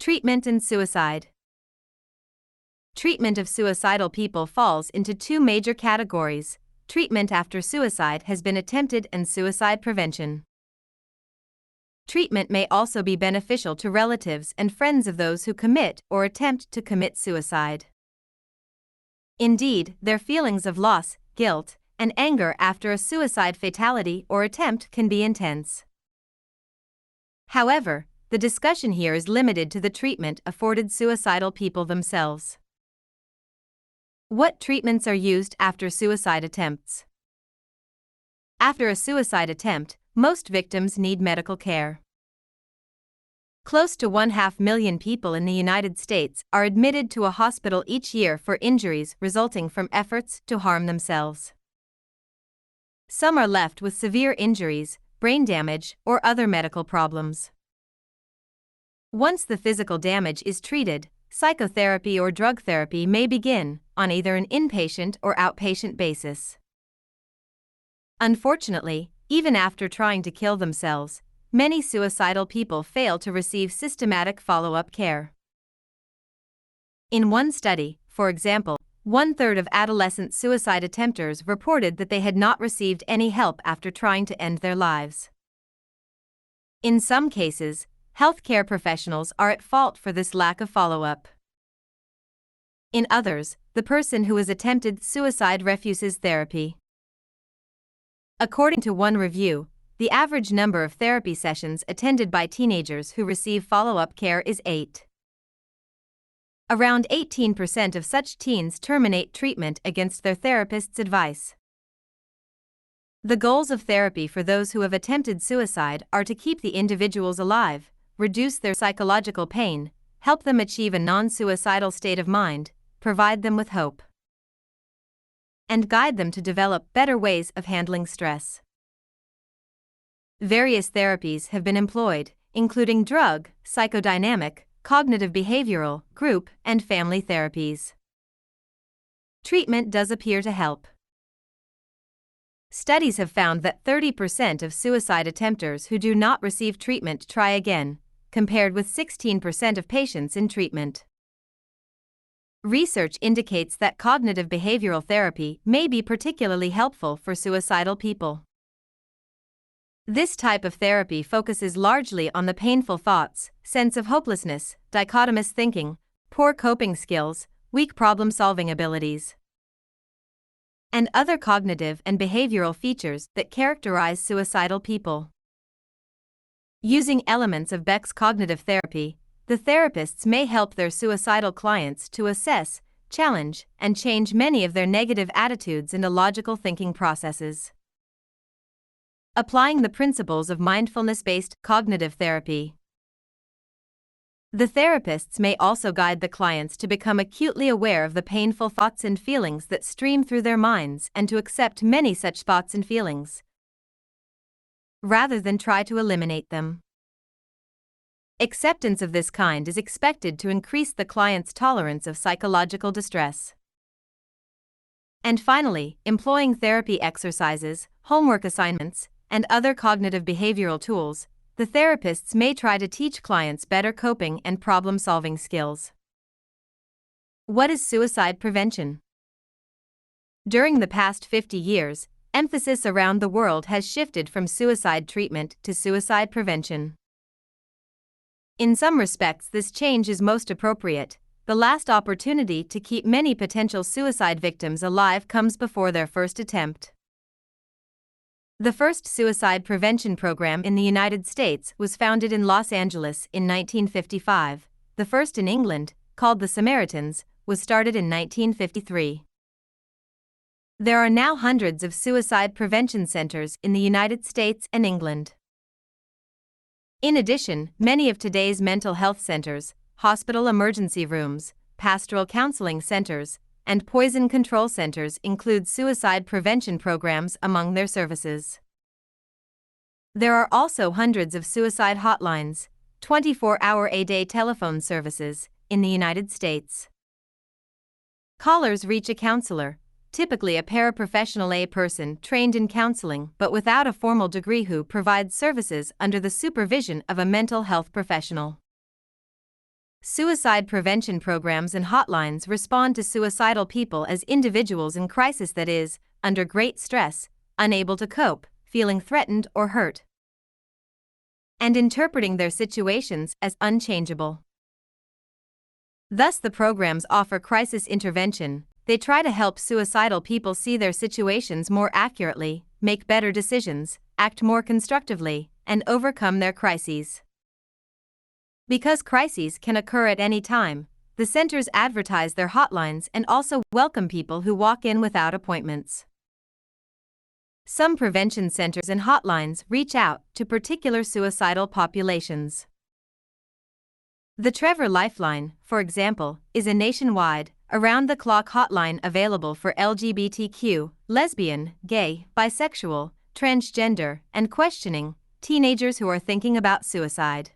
Treatment and suicide. Treatment of suicidal people falls into two major categories: treatment after suicide has been attempted and suicide prevention. Treatment may also be beneficial to relatives and friends of those who commit or attempt to commit suicide. Indeed, their feelings of loss, guilt, and anger after a suicide fatality or attempt can be intense. However, the discussion here is limited to the treatment afforded suicidal people themselves. What treatments are used after suicide attempts? After a suicide attempt, most victims need medical care. Close to 500,000 people in the United States are admitted to a hospital each year for injuries resulting from efforts to harm themselves. Some are left with severe injuries, brain damage, or other medical problems. Once the physical damage is treated, psychotherapy or drug therapy may begin, on either an inpatient or outpatient basis. Unfortunately, even after trying to kill themselves, many suicidal people fail to receive systematic follow-up care. In one study, for example, 1/3 of adolescent suicide attempters reported that they had not received any help after trying to end their lives. In some cases, healthcare professionals are at fault for this lack of follow-up. In others, the person who has attempted suicide refuses therapy. According to one review, the average number of therapy sessions attended by teenagers who receive follow-up care is 8. Around 18% of such teens terminate treatment against their therapist's advice. The goals of therapy for those who have attempted suicide are to keep the individuals alive, reduce their psychological pain, help them achieve a non-suicidal state of mind, provide them with hope, and guide them to develop better ways of handling stress. Various therapies have been employed, including drug, psychodynamic, cognitive behavioral, group, and family therapies. Treatment does appear to help. Studies have found that 30% of suicide attempters who do not receive treatment try again, compared with 16% of patients in treatment. Research indicates that cognitive behavioral therapy may be particularly helpful for suicidal people. This type of therapy focuses largely on the painful thoughts, sense of hopelessness, dichotomous thinking, poor coping skills, weak problem-solving abilities, and other cognitive and behavioral features that characterize suicidal people. Using elements of Beck's cognitive therapy, the therapists may help their suicidal clients to assess, challenge, and change many of their negative attitudes into logical thinking processes. Applying the principles of mindfulness-based cognitive therapy. The therapists may also guide the clients to become acutely aware of the painful thoughts and feelings that stream through their minds and to accept many such thoughts and feelings, rather than try to eliminate them. Acceptance of this kind is expected to increase the client's tolerance of psychological distress. And finally, employing therapy exercises, homework assignments, and other cognitive behavioral tools, the therapists may try to teach clients better coping and problem-solving skills. What is suicide prevention? During the past 50 years, emphasis around the world has shifted from suicide treatment to suicide prevention. In some respects, this change is most appropriate. The last opportunity to keep many potential suicide victims alive comes before their first attempt. The first suicide prevention program in the United States was founded in Los Angeles in 1955. The first in England, called the Samaritans, was started in 1953. There are now hundreds of suicide prevention centers in the United States and England. In addition, many of today's mental health centers, hospital emergency rooms, pastoral counseling centers, and poison control centers include suicide prevention programs among their services. There are also hundreds of suicide hotlines, 24-hour-a-day telephone services, in the United States. Callers reach a counselor, typically a paraprofessional person trained in counseling but without a formal degree who provides services under the supervision of a mental health professional. Suicide prevention programs and hotlines respond to suicidal people as individuals in crisis, that is, under great stress, unable to cope, feeling threatened or hurt, and interpreting their situations as unchangeable. Thus, the programs offer crisis intervention. They try to help suicidal people see their situations more accurately, make better decisions, act more constructively, and overcome their crises. Because crises can occur at any time, the centers advertise their hotlines and also welcome people who walk in without appointments. Some prevention centers and hotlines reach out to particular suicidal populations. The Trevor Lifeline, for example, is a nationwide, around-the-clock hotline available for LGBTQ, lesbian, gay, bisexual, transgender, and questioning teenagers who are thinking about suicide.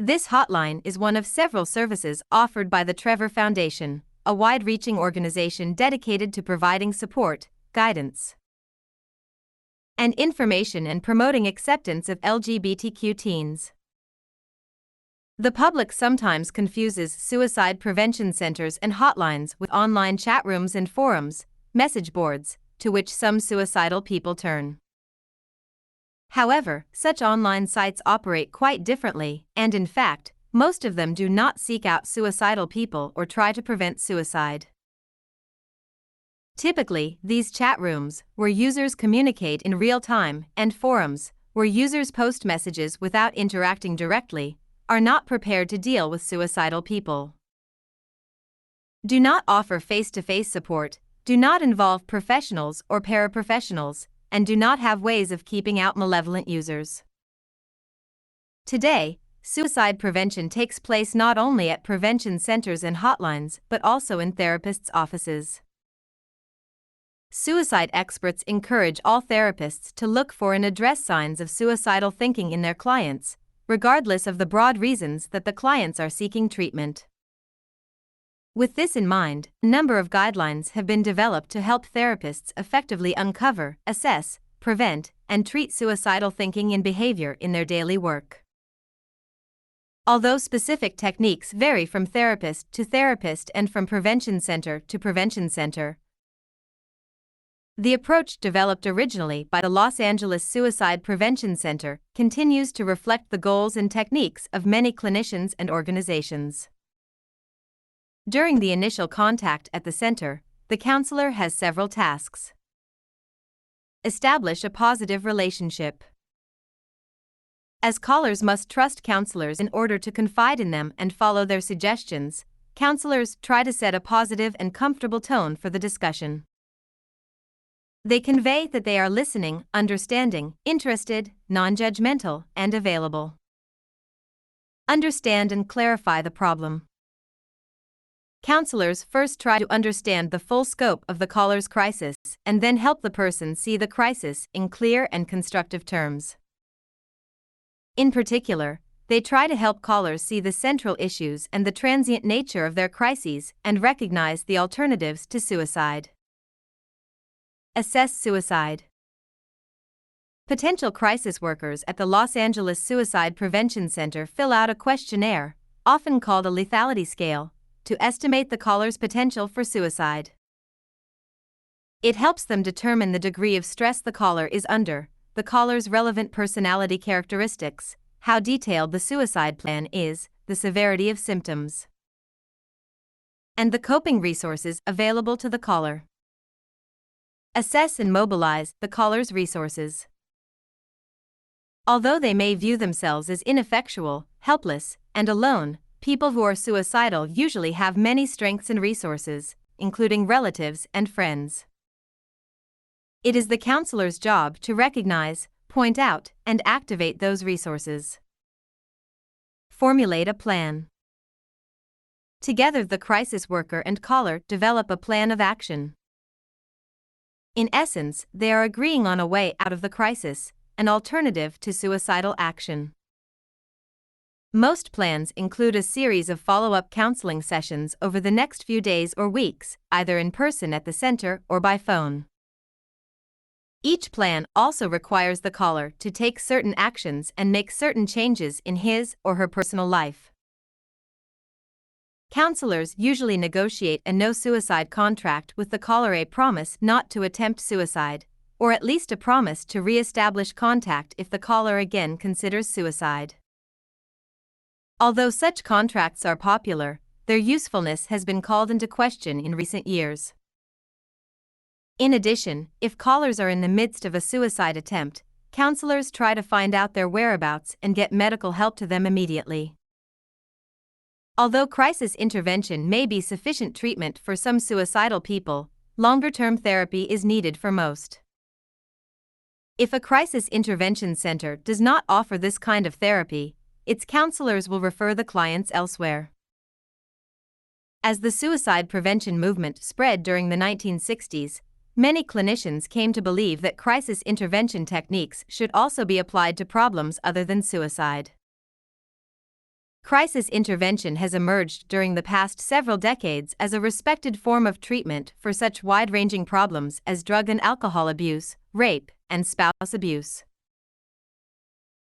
This hotline is one of several services offered by the Trevor Foundation, a wide-reaching organization dedicated to providing support, guidance, and information and promoting acceptance of LGBTQ teens. The public sometimes confuses suicide prevention centers and hotlines with online chat rooms and forums, message boards, to which some suicidal people turn. However, such online sites operate quite differently, and in fact, most of them do not seek out suicidal people or try to prevent suicide. Typically, these chat rooms, where users communicate in real time, and forums, where users post messages without interacting directly, are not prepared to deal with suicidal people. Do not offer face-to-face support, do not involve professionals or paraprofessionals, and do not have ways of keeping out malevolent users. Today, suicide prevention takes place not only at prevention centers and hotlines but also in therapists' offices. Suicide experts encourage all therapists to look for and address signs of suicidal thinking in their clients, regardless of the broad reasons that the clients are seeking treatment. With this in mind, a number of guidelines have been developed to help therapists effectively uncover, assess, prevent, and treat suicidal thinking and behavior in their daily work. Although specific techniques vary from therapist to therapist and from prevention center to prevention center, the approach developed originally by the Los Angeles Suicide Prevention Center continues to reflect the goals and techniques of many clinicians and organizations. During the initial contact at the center, the counselor has several tasks. Establish a positive relationship. As callers must trust counselors in order to confide in them and follow their suggestions, counselors try to set a positive and comfortable tone for the discussion. They convey that they are listening, understanding, interested, non-judgmental, and available. Understand and clarify the problem. Counselors first try to understand the full scope of the caller's crisis and then help the person see the crisis in clear and constructive terms. In particular, they try to help callers see the central issues and the transient nature of their crises and recognize the alternatives to suicide. Assess suicide. Potential crisis workers at the Los Angeles Suicide Prevention Center fill out a questionnaire, often called a lethality scale, to estimate the caller's potential for suicide. It helps them determine the degree of stress the caller is under, the caller's relevant personality characteristics, how detailed the suicide plan is, the severity of symptoms, and the coping resources available to the caller. Assess and mobilize the caller's resources. Although they may view themselves as ineffectual, helpless, and alone, people who are suicidal usually have many strengths and resources, including relatives and friends. It is the counselor's job to recognize, point out, and activate those resources. Formulate a plan. Together, the crisis worker and caller develop a plan of action. In essence, they are agreeing on a way out of the crisis, an alternative to suicidal action. Most plans include a series of follow-up counseling sessions over the next few days or weeks, either in person at the center or by phone. Each plan also requires the caller to take certain actions and make certain changes in his or her personal life. Counselors usually negotiate a no-suicide contract with the caller, a promise not to attempt suicide, or at least a promise to re-establish contact if the caller again considers suicide. Although such contracts are popular, their usefulness has been called into question in recent years. In addition, if callers are in the midst of a suicide attempt, counselors try to find out their whereabouts and get medical help to them immediately. Although crisis intervention may be sufficient treatment for some suicidal people, longer-term therapy is needed for most. If a crisis intervention center does not offer this kind of therapy, its counselors will refer the clients elsewhere. As the suicide prevention movement spread during the 1960s, many clinicians came to believe that crisis intervention techniques should also be applied to problems other than suicide. Crisis intervention has emerged during the past several decades as a respected form of treatment for such wide-ranging problems as drug and alcohol abuse, rape, and spouse abuse.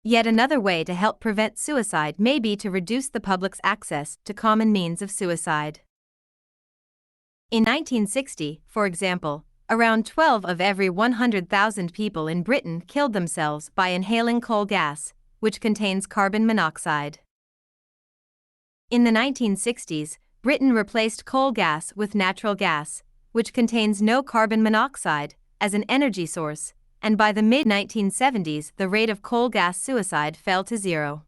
Yet another way to help prevent suicide may be to reduce the public's access to common means of suicide. In 1960, for example, around 12 of every 100,000 people in Britain killed themselves by inhaling coal gas, which contains carbon monoxide. In the 1960s, Britain replaced coal gas with natural gas, which contains no carbon monoxide, as an energy source, and by the mid-1970s the rate of coal gas suicide fell to zero.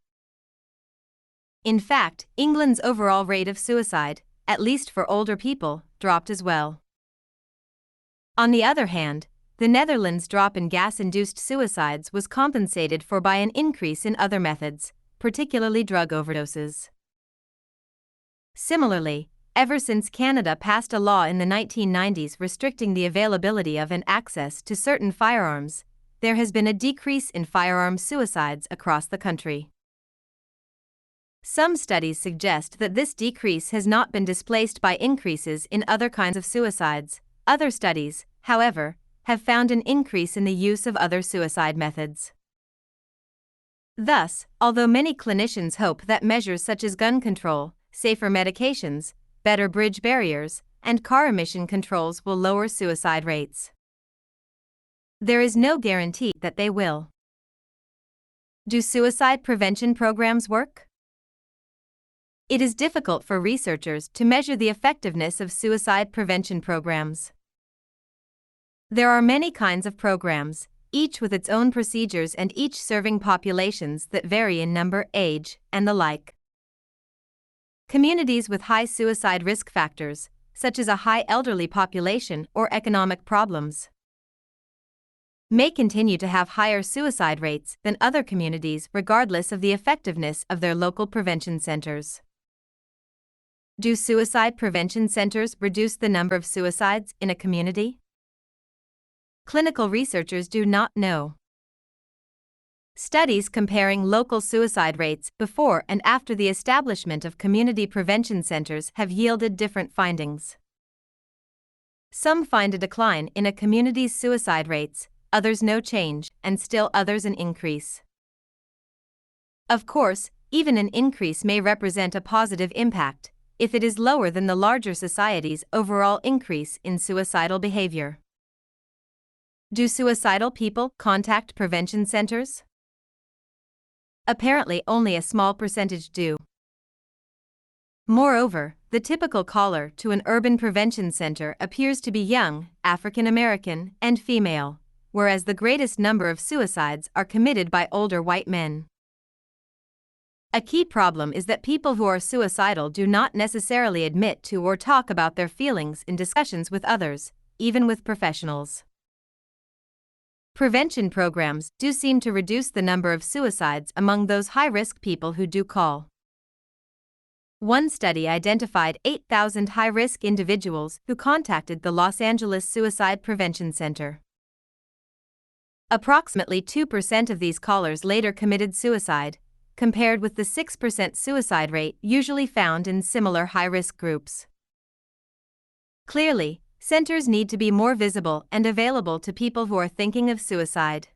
In fact, England's overall rate of suicide, at least for older people, dropped as well. On the other hand, the Netherlands' drop in gas-induced suicides was compensated for by an increase in other methods, particularly drug overdoses. Similarly, ever since Canada passed a law in the 1990s restricting the availability of and access to certain firearms, there has been a decrease in firearm suicides across the country. Some studies suggest that this decrease has not been displaced by increases in other kinds of suicides. Other studies, however, have found an increase in the use of other suicide methods. Thus, although many clinicians hope that measures such as gun control, safer medications, better bridge barriers, and car emission controls will lower suicide rates, there is no guarantee that they will. Do suicide prevention programs work? It is difficult for researchers to measure the effectiveness of suicide prevention programs. There are many kinds of programs, each with its own procedures and each serving populations that vary in number, age, and the like. Communities with high suicide risk factors, such as a high elderly population or economic problems, may continue to have higher suicide rates than other communities regardless of the effectiveness of their local prevention centers. Do suicide prevention centers reduce the number of suicides in a community? Clinical researchers do not know. Studies comparing local suicide rates before and after the establishment of community prevention centers have yielded different findings. Some find a decline in a community's suicide rates, others no change, and still others an increase. Of course, even an increase may represent a positive impact, if it is lower than the larger society's overall increase in suicidal behavior. Do suicidal people contact prevention centers? Apparently only a small percentage do. Moreover, the typical caller to an urban prevention center appears to be young, African American, and female, whereas the greatest number of suicides are committed by older white men. A key problem is that people who are suicidal do not necessarily admit to or talk about their feelings in discussions with others, even with professionals. Prevention programs do seem to reduce the number of suicides among those high-risk people who do call. One study identified 8,000 high-risk individuals who contacted the Los Angeles Suicide Prevention Center. Approximately 2% of these callers later committed suicide, compared with the 6% suicide rate usually found in similar high-risk groups. Clearly, centers need to be more visible and available to people who are thinking of suicide.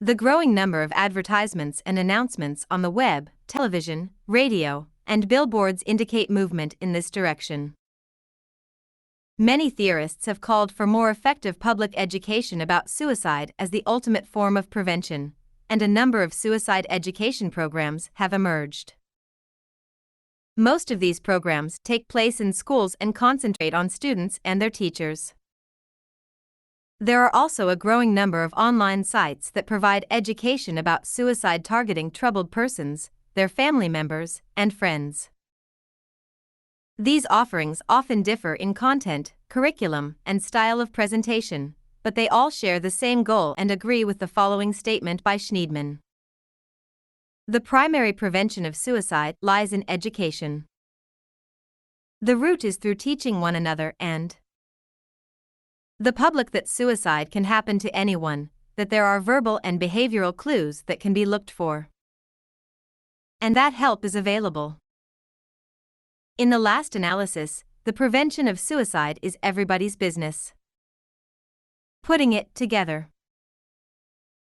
The growing number of advertisements and announcements on the web, television, radio, and billboards indicate movement in this direction. Many theorists have called for more effective public education about suicide as the ultimate form of prevention, and a number of suicide education programs have emerged. Most of these programs take place in schools and concentrate on students and their teachers. There are also a growing number of online sites that provide education about suicide targeting troubled persons, their family members, and friends. These offerings often differ in content, curriculum, and style of presentation, but they all share the same goal and agree with the following statement by Schneidman. The primary prevention of suicide lies in education. The route is through teaching one another and the public that suicide can happen to anyone, that there are verbal and behavioral clues that can be looked for, and that help is available. In the last analysis, the prevention of suicide is everybody's business. Putting it together.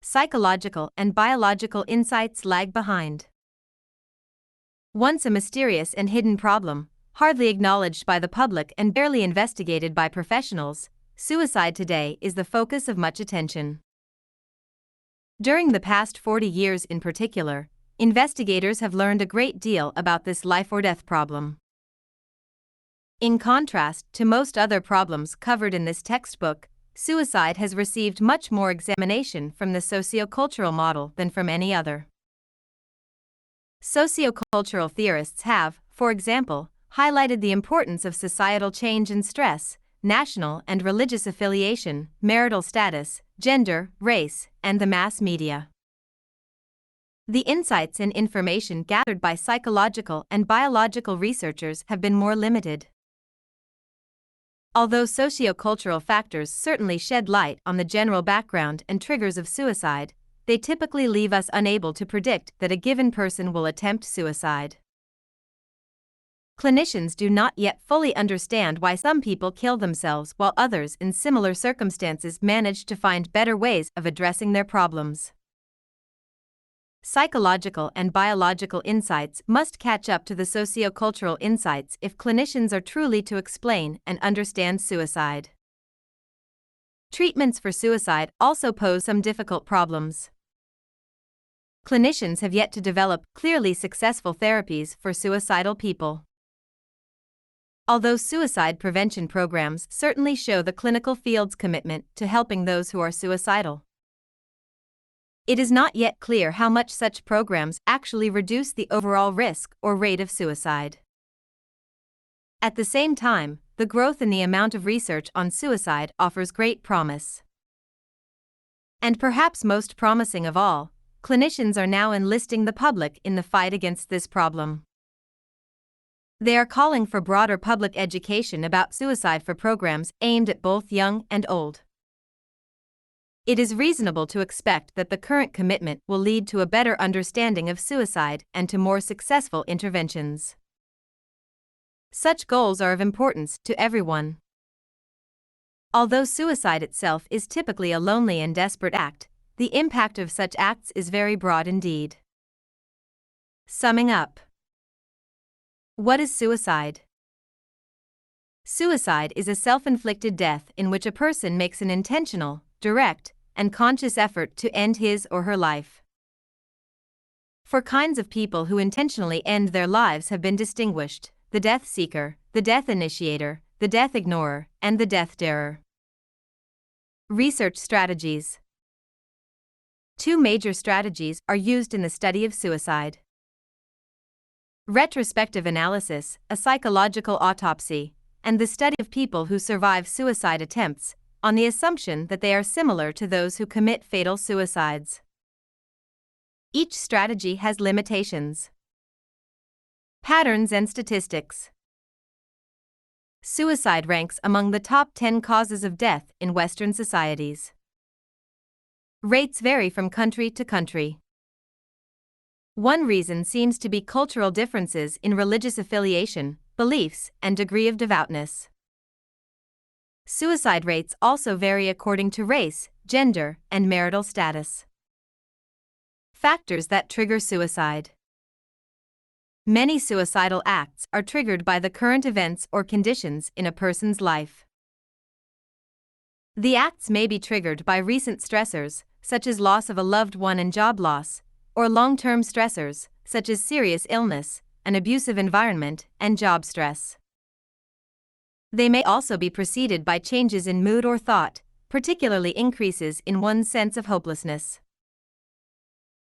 Psychological and biological insights lag behind. Once a mysterious and hidden problem, hardly acknowledged by the public and barely investigated by professionals, suicide today is the focus of much attention. During the past 40 years in particular, investigators have learned a great deal about this life-or-death problem. In contrast to most other problems covered in this textbook, suicide has received much more examination from the sociocultural model than from any other. Sociocultural theorists have, for example, highlighted the importance of societal change and stress, national and religious affiliation, marital status, gender, race, and the mass media. The insights and information gathered by psychological and biological researchers have been more limited. Although sociocultural factors certainly shed light on the general background and triggers of suicide, they typically leave us unable to predict that a given person will attempt suicide. Clinicians do not yet fully understand why some people kill themselves while others in similar circumstances manage to find better ways of addressing their problems. Psychological and biological insights must catch up to the sociocultural insights if clinicians are truly to explain and understand suicide. Treatments for suicide also pose some difficult problems. Clinicians have yet to develop clearly successful therapies for suicidal people. Although suicide prevention programs certainly show the clinical field's commitment to helping those who are suicidal, it is not yet clear how much such programs actually reduce the overall risk or rate of suicide. At the same time, the growth in the amount of research on suicide offers great promise. And perhaps most promising of all, clinicians are now enlisting the public in the fight against this problem. They are calling for broader public education about suicide for programs aimed at both young and old. It is reasonable to expect that the current commitment will lead to a better understanding of suicide and to more successful interventions. Such goals are of importance to everyone. Although suicide itself is typically a lonely and desperate act, the impact of such acts is very broad indeed. Summing up. What is suicide? Suicide is a self-inflicted death in which a person makes an intentional, direct, and conscious effort to end his or her life. Four kinds of people who intentionally end their lives have been distinguished: the death seeker, the death initiator, the death ignorer, and the death darer. Research strategies. Two major strategies are used in the study of suicide: retrospective analysis, a psychological autopsy, and the study of people who survive suicide attempts, on the assumption that they are similar to those who commit fatal suicides. Each strategy has limitations. Patterns and statistics. Suicide ranks among the top 10 causes of death in Western societies. Rates vary from country to country. One reason seems to be cultural differences in religious affiliation, beliefs, and degree of devoutness. Suicide rates also vary according to race, gender, and marital status. Factors that trigger suicide. Many suicidal acts are triggered by the current events or conditions in a person's life. The acts may be triggered by recent stressors, such as loss of a loved one and job loss, or long-term stressors, such as serious illness, an abusive environment, and job stress. They may also be preceded by changes in mood or thought, particularly increases in one's sense of hopelessness.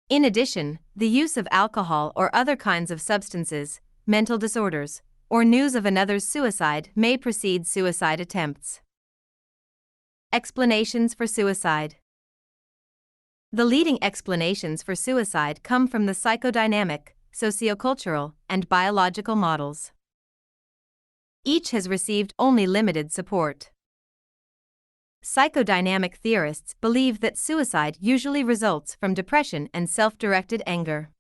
In addition, the use of alcohol or other kinds of substances, mental disorders, or news of another's suicide may precede suicide attempts. Explanations for suicide. The leading explanations for suicide come from the psychodynamic, sociocultural, and biological models. Each has received only limited support. Psychodynamic theorists believe that suicide usually results from depression and self-directed anger.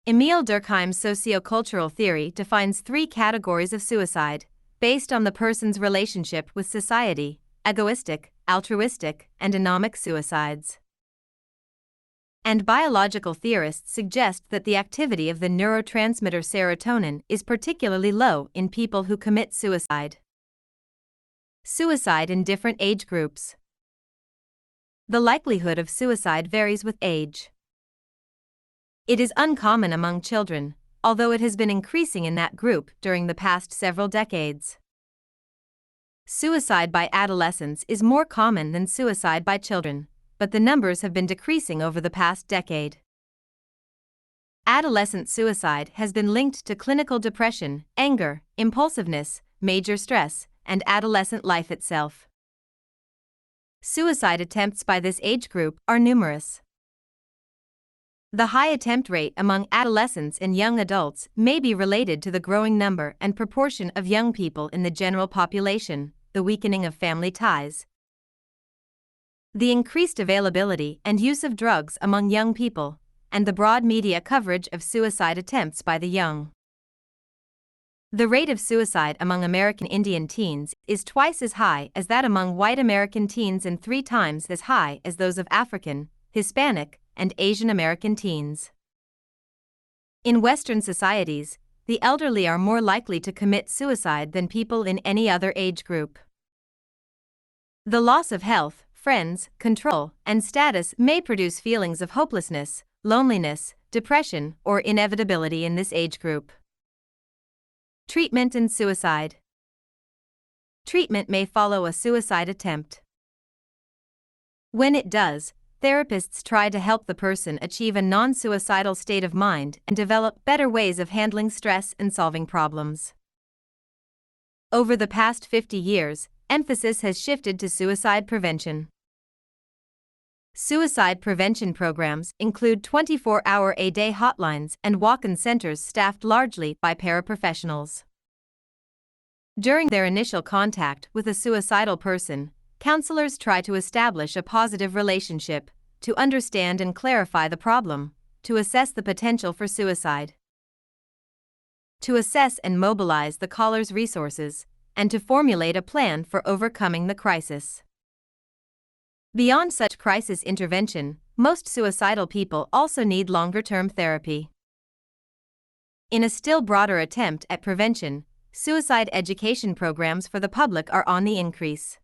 Emile Durkheim's sociocultural theory defines 3 categories of suicide, based on the person's relationship with society: egoistic, altruistic, and anomic suicides. And biological theorists suggest that the activity of the neurotransmitter serotonin is particularly low in people who commit suicide. Suicide in different age groups. The likelihood of suicide varies with age. It is uncommon among children, although it has been increasing in that group during the past several decades. Suicide by adolescents is more common than suicide by children, but the numbers have been decreasing over the past decade. Adolescent suicide has been linked to clinical depression, anger, impulsiveness, major stress, and adolescent life itself. Suicide attempts by this age group are numerous. The high attempt rate among adolescents and young adults may be related to the growing number and proportion of young people in the general population, the weakening of family ties, the increased availability and use of drugs among young people, and the broad media coverage of suicide attempts by the young. The rate of suicide among American Indian teens is twice as high as that among white American teens and 3 times as high as those of African, Hispanic, and Asian American teens. In Western societies, the elderly are more likely to commit suicide than people in any other age group. The loss of health, friends, control, and status may produce feelings of hopelessness, loneliness, depression, or inevitability in this age group. Treatment and suicide. Treatment may follow a suicide attempt. When it does, therapists try to help the person achieve a non-suicidal state of mind and develop better ways of handling stress and solving problems. Over the past 50 years, emphasis has shifted to suicide prevention. Suicide prevention programs include 24-hour-a-day hotlines and walk-in centers staffed largely by paraprofessionals. During their initial contact with a suicidal person, counselors try to establish a positive relationship, to understand and clarify the problem, to assess the potential for suicide, to assess and mobilize the caller's resources, and to formulate a plan for overcoming the crisis. Beyond such crisis intervention, most suicidal people also need longer-term therapy. In a still broader attempt at prevention, suicide education programs for the public are on the increase.